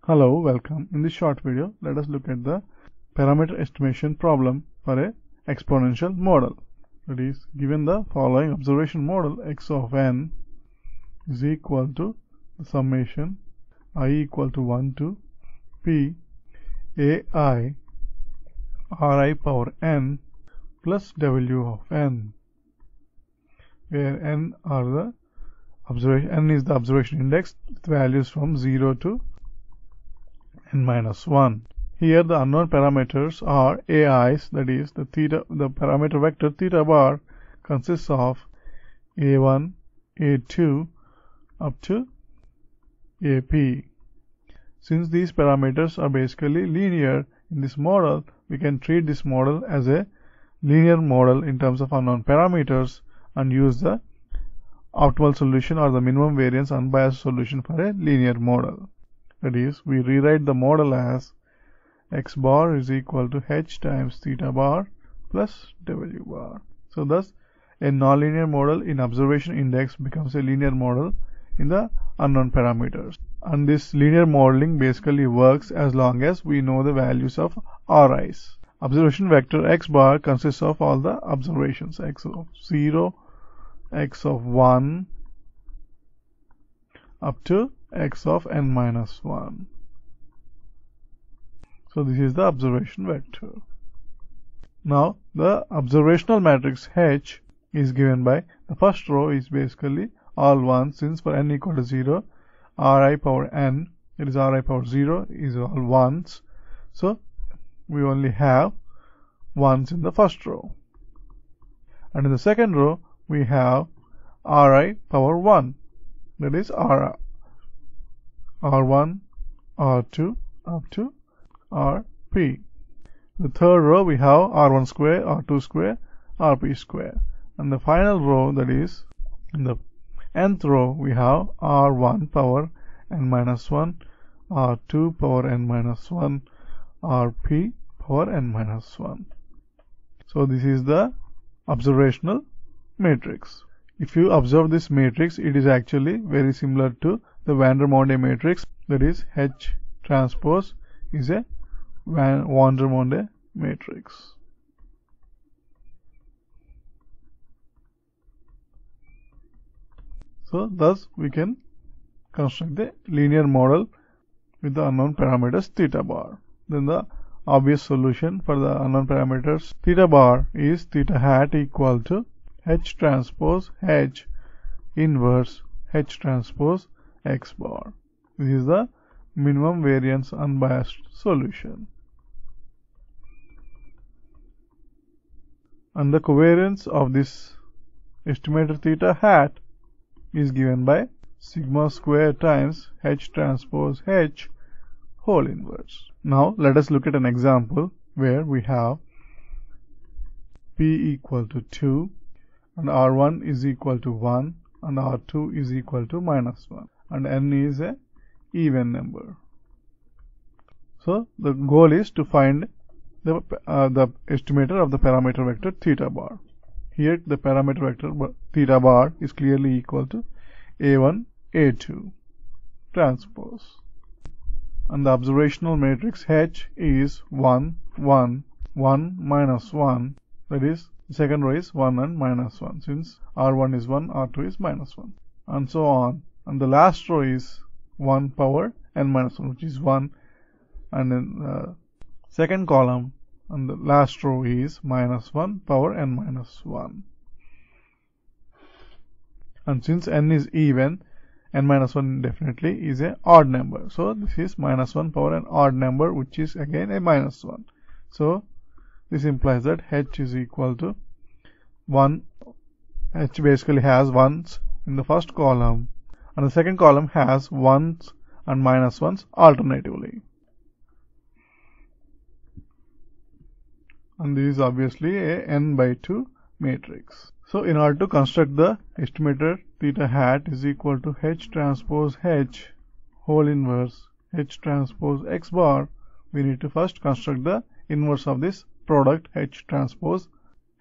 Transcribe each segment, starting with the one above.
Hello, welcome. In this short video, let us look at the parameter estimation problem for a exponential model. That is, given the following observation model, x of n is equal to the summation I equal to 1 to p ai ri power n plus w of n, where n is the observation index with values from 0 to n minus 1. Here the unknown parameters are ai's, that is the parameter vector theta bar consists of a1, a2 up to ap. Since these parameters are basically linear in this model, we can treat this model as a linear model in terms of unknown parameters and use the optimal solution or the minimum variance unbiased solution for a linear model. That is, we rewrite the model as x bar is equal to h times theta bar plus w bar. So thus, a nonlinear model in observation index becomes a linear model in the unknown parameters. And this linear modeling basically works as long as we know the values of ri's. Observation vector x bar consists of all the observations, x of 0, x of 1 up to x of n minus 1. So this is the observation vector. Now the observational matrix H is given by the first row is basically all 1s, since for n equal to 0 ri power n, it is ri power 0 is all 1s. So we only have 1s in the first row. And in the second row we have ri power 1, that is r1, r2 up to rp. The third row we have r1 square, r2 square, rp square. And the final row, that is in the nth row, we have r1 power n minus 1, r2 power n minus 1, rp power n minus 1. So this is the observational matrix. If you observe this matrix, it is actually very similar to the Vandermonde matrix, that is H transpose is a Vandermonde matrix. So thus we can construct the linear model with the unknown parameters theta bar. Then the obvious solution for the unknown parameters theta bar is theta hat equal to H transpose H inverse H transpose x bar. This is the minimum variance unbiased solution. And the covariance of this estimated theta hat is given by sigma square times H transpose H whole inverse. Now let us look at an example where we have p equal to 2 and r1 is equal to 1 and r2 is equal to minus 1 and n is a even number. So the goal is to find the estimator of the parameter vector theta bar. Here the parameter vector theta bar is clearly equal to a1 a2 transpose, and the observational matrix H is 1 1 1 minus 1, that is the second row is 1 and minus 1, since r1 is 1, r2 is minus 1, and so on. And the last row is 1 power n minus 1, which is 1, and then the second column and the last row is minus 1 power n minus 1. And since n is even, n minus 1 definitely is an odd number. So this is minus 1 power an odd number, which is again a minus 1. So this implies that H is equal to 1. H basically has 1s in the first column, and the second column has 1s and minus 1s alternatively. And this is obviously a n by 2 matrix. So in order to construct the estimator theta hat is equal to H transpose H whole inverse H transpose x bar, we need to first construct the inverse of this product H transpose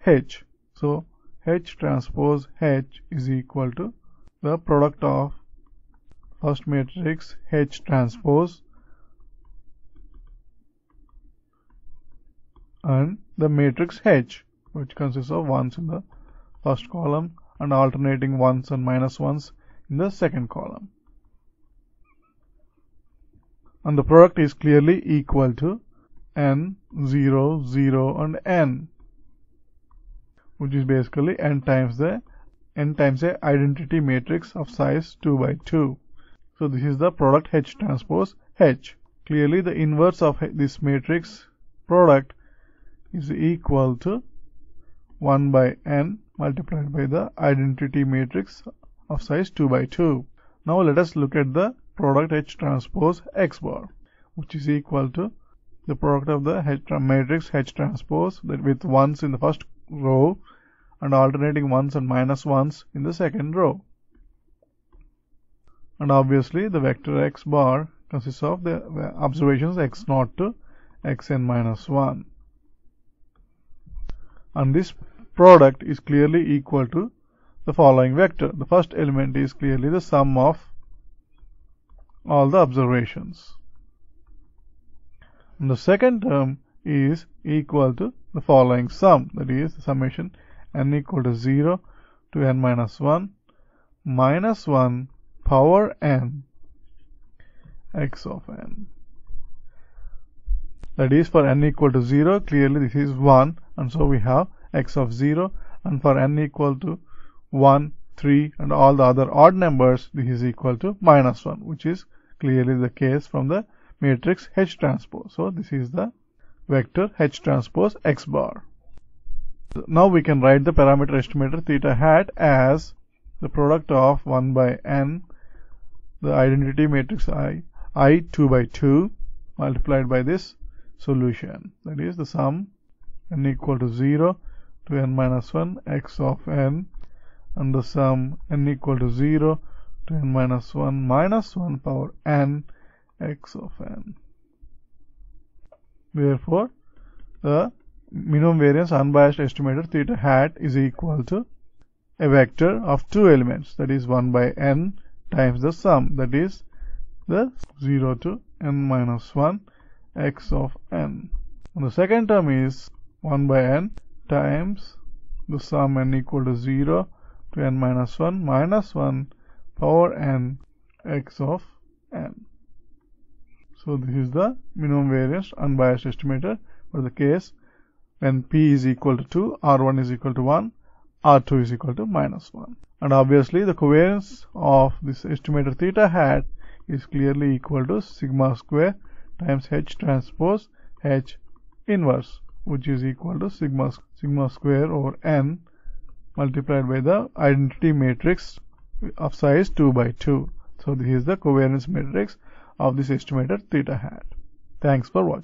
H. So H transpose H is equal to the product of first matrix H transpose and the matrix H, which consists of ones in the first column and alternating ones and minus ones in the second column. And the product is clearly equal to n, 0, 0 and n, which is basically n times a identity matrix of size 2 by 2. So this is the product H transpose H. Clearly the inverse of this matrix product is equal to 1 by n multiplied by the identity matrix of size 2 by 2. Now let us look at the product H transpose X bar, which is equal to the product of the matrix H transpose with ones in the first row and alternating ones and minus ones in the second row. And obviously the vector X bar consists of the observations x0 to xn minus 1. And this product is clearly equal to the following vector. The first element is clearly the sum of all the observations. And the second term is equal to the following sum, that is the summation n equal to 0 to n minus 1 minus 1 power n x of n. That is, for n equal to 0, clearly this is 1, and so we have x of 0, and for n equal to 1, 3 and all the other odd numbers, this is equal to minus 1, which is clearly the case from the matrix H transpose. So this is the vector H transpose X bar. Now we can write the parameter estimator theta hat as the product of 1 by n, the identity matrix I 2 by 2 multiplied by this solution, that is the sum n equal to 0 to n minus 1 x of n, and the sum n equal to 0 to n minus 1 minus 1 power n x of n. Therefore, the minimum variance unbiased estimator theta hat is equal to a vector of two elements, that is 1 by n times the sum, that is the 0 to n minus 1 x of n. And the second term is 1 by n times the sum n equal to 0 to n minus 1 minus 1 power n x of n. So this is the minimum variance unbiased estimator for the case when p is equal to 2, r1 is equal to 1, r2 is equal to minus 1. And obviously the covariance of this estimator theta hat is clearly equal to sigma square times H transpose H inverse, which is equal to sigma square over n multiplied by the identity matrix of size 2 by 2. So this is the covariance matrix of this estimator theta hat. Thanks for watching.